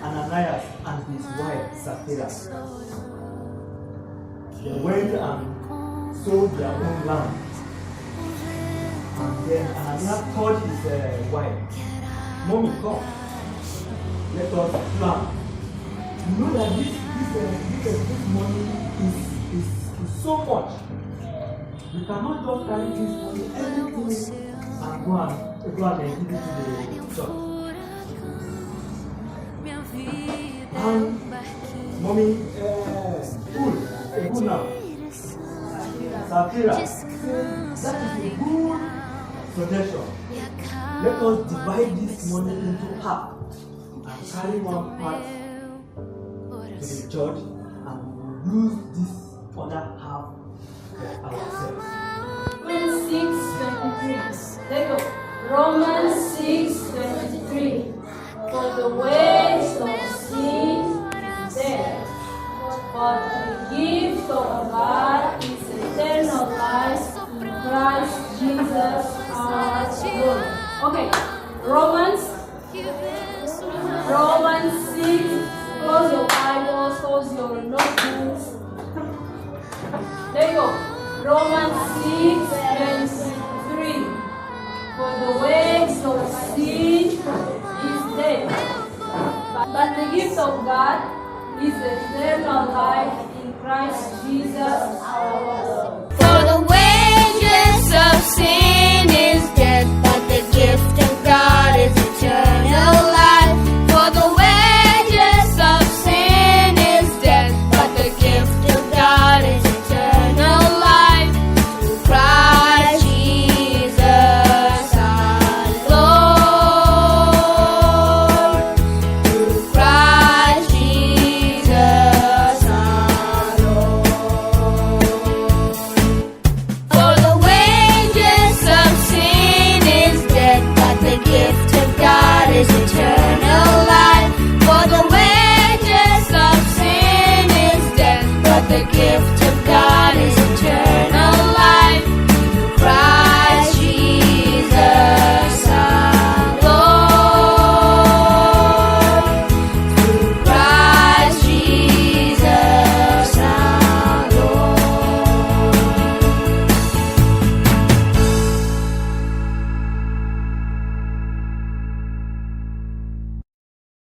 Ananias and his wife Sapphira, they went and sold their own land. And then Ananias told his wife, "Mommy, come, let us plan. You know that this money is so much. We cannot just carry this money, everything, and go and give it to the church." And mommy, good now. Sapphira, that is a good suggestion. Let us divide this money into half and carry one part to the church, and use this other half for ourselves. Romans 6:23. There you go. Romans 6:23. For the wages of sin is death, but the gift of God is eternal life in Christ Jesus our Lord. Okay, Romans 6. Close your Bibles, close your notebooks. There you go. Romans 6.